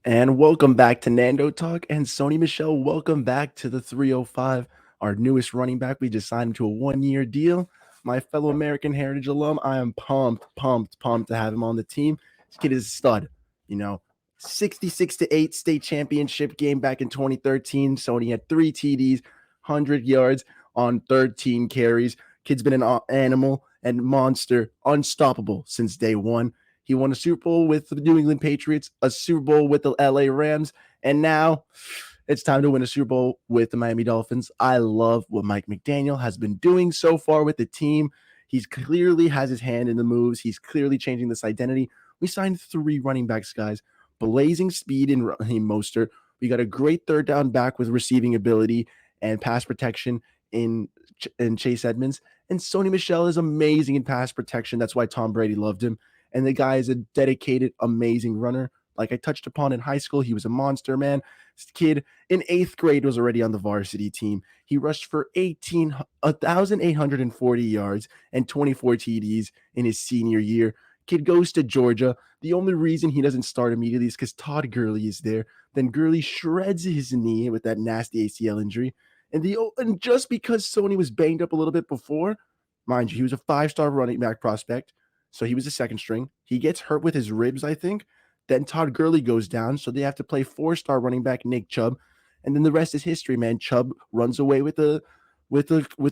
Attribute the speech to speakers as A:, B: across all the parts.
A: And welcome back to Nando Talk and Sony Michel. Welcome back to the 305, our newest running back. We just signed him to a 1 year deal. My fellow American Heritage alum, I am pumped to have him on the team. This kid is a stud. You know, 66-8 state championship game back in 2013. Sony had 3 TDs, 100 yards on 13 carries. Kid's been an animal and monster, unstoppable since day one. He won a Super Bowl with the New England Patriots, a Super Bowl with the LA Rams, and now it's time to win a Super Bowl with the Miami Dolphins. I love what Mike McDaniel has been doing so far with the team. He's clearly has his hand in the moves. He's clearly changing this identity. We signed 3 running backs, guys. Blazing speed in Raheem Mostert. We got a great third down back with receiving ability and pass protection in Chase Edmonds. And Sony Michel is amazing in pass protection. That's why Tom Brady loved him. And the guy is a dedicated, amazing runner. Like I touched upon in high school, he was a monster, man. This kid in 8th grade was already on the varsity team. He rushed for 1,840 yards and 24 TDs in his senior year. Kid goes to Georgia. The only reason he doesn't start immediately is because Todd Gurley is there. Then Gurley shreds his knee with that nasty ACL injury. And just because Sony was banged up a little bit before, mind you, he was a 5-star running back prospect. So he was a second string. He gets hurt with his ribs, I think. Then Todd Gurley goes down, so they have to play 4-star running back Nick Chubb, and then the rest is history, man. Chubb runs away with the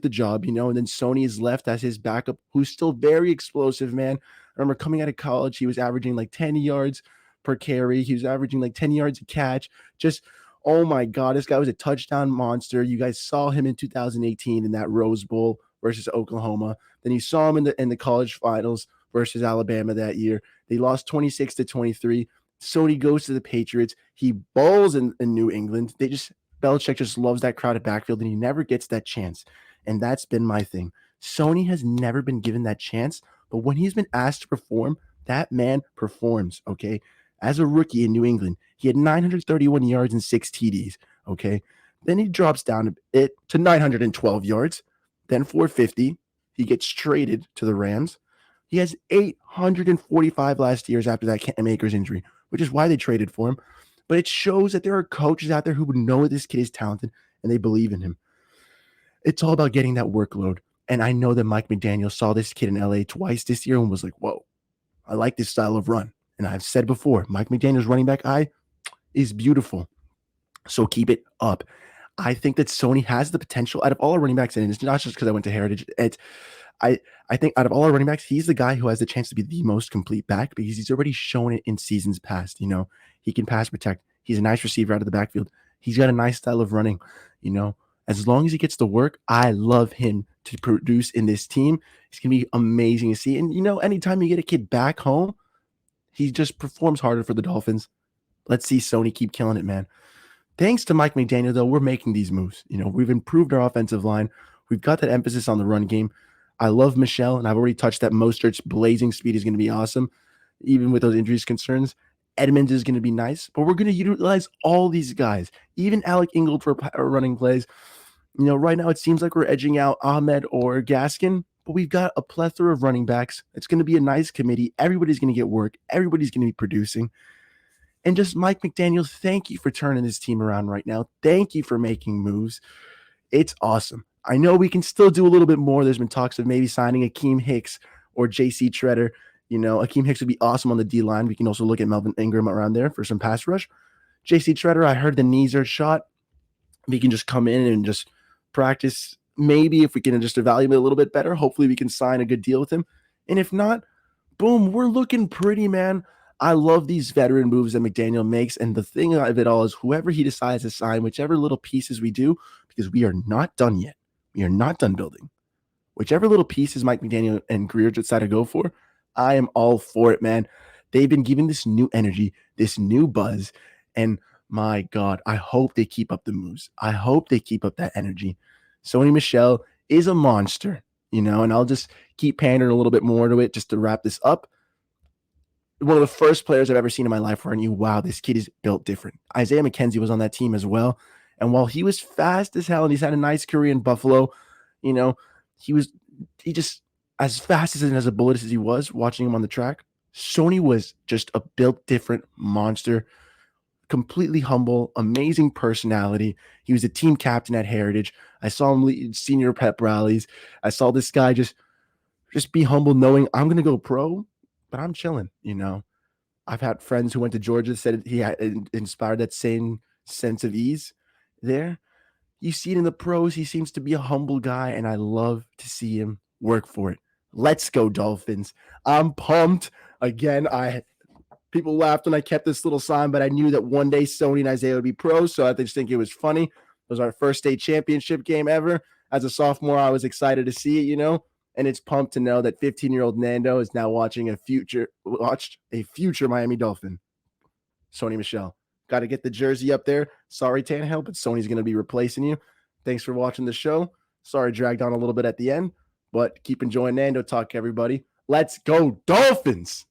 A: job, and then Sony is left as his backup, who's still very explosive, man. I remember coming out of college, he was averaging like 10 yards per carry. He was averaging like 10 yards a catch. Just oh my god, this guy was a touchdown monster. You guys saw him in 2018 in that Rose Bowl versus Oklahoma. Then you saw him in the college finals versus Alabama that year. They lost 26-23. Sony goes to the Patriots. He balls in New England. Belichick just loves that crowded backfield, and he never gets that chance. And that's been my thing. Sony has never been given that chance, but when he's been asked to perform, that man performs. Okay, as a rookie in New England, he had 931 yards and 6 TDs. Okay, then he drops down to 912 yards, then 450. He gets traded to the Rams. He has 845 last years after that Cam Akers injury, which is why they traded for him. But it shows that there are coaches out there who know this kid is talented and they believe in him. It's all about getting that workload. And I know that Mike McDaniel saw this kid in LA twice this year and was like, whoa, I like this style of run. And I've said before, Mike McDaniel's running back eye is beautiful. So keep it up. I think that Sony has the potential out of all our running backs, and it's not just because I went to Heritage. I think out of all our running backs, he's the guy who has the chance to be the most complete back because he's already shown it in seasons past. He can pass protect. He's a nice receiver out of the backfield. He's got a nice style of running. As long as he gets the work, I love him to produce in this team. It's gonna be amazing to see. And anytime you get a kid back home, he just performs harder for the Dolphins. Let's see Sony keep killing it, man. Thanks to Mike McDaniel, though, we're making these moves. We've improved our offensive line. We've got that emphasis on the run game. I love Michel, and I've already touched that Mostert's blazing speed is going to be awesome, even with those injuries concerns. Edmonds is going to be nice, but we're going to utilize all these guys, even Alec Ingold for running plays. Right now it seems like we're edging out Ahmed or Gaskin, but we've got a plethora of running backs. It's going to be a nice committee. Everybody's going to get work. Everybody's going to be producing. And just Mike McDaniel, thank you for turning this team around right now. Thank you for making moves. It's awesome. I know we can still do a little bit more. There's been talks of maybe signing Akeem Hicks or J.C. Treader. Akeem Hicks would be awesome on the D-line. We can also look at Melvin Ingram around there for some pass rush. J.C. Treader, I heard the knees are shot. We can just come in and just practice. Maybe if we can just evaluate a little bit better, hopefully we can sign a good deal with him. And if not, boom, we're looking pretty, man. I love these veteran moves that McDaniel makes. And the thing of it all is whoever he decides to sign, whichever little pieces we do, because we are not done yet. We are not done building. Whichever little pieces Mike McDaniel and Greer decide to go for, I am all for it, man. They've been giving this new energy, this new buzz. And my God, I hope they keep up the moves. I hope they keep up that energy. Sony Michel is a monster, and I'll just keep pandering a little bit more to it just to wrap this up. One of the first players I've ever seen in my life where I knew, wow, this kid is built different. Isaiah McKenzie was on that team as well. And while he was fast as hell and he's had a nice career in Buffalo, he just as fast as a bullet as he was watching him on the track. Sony was just a built different monster. completely humble, amazing personality. He was a team captain at Heritage. I saw him lead senior pep rallies. I saw this guy just be humble, knowing I'm gonna go pro, but I'm chilling. I've had friends who went to Georgia said he had inspired that same sense of ease there. You see it in the pros. He seems to be a humble guy, and I love to see him work for it. Let's go, Dolphins. I'm pumped. Again, people laughed when I kept this little sign, but I knew that one day Sony and Isaiah would be pros, so I just think it was funny. It was our first state championship game ever. As a sophomore, I was excited to see it, and it's pumped to know that 15-year-old Nando is now watched a future Miami Dolphin. Sony Michel. Got to get the jersey up there. Sorry, Tannehill, but Sony's going to be replacing you. Thanks for watching the show. Sorry, dragged on a little bit at the end, but keep enjoying Nando talk, everybody. Let's go, Dolphins!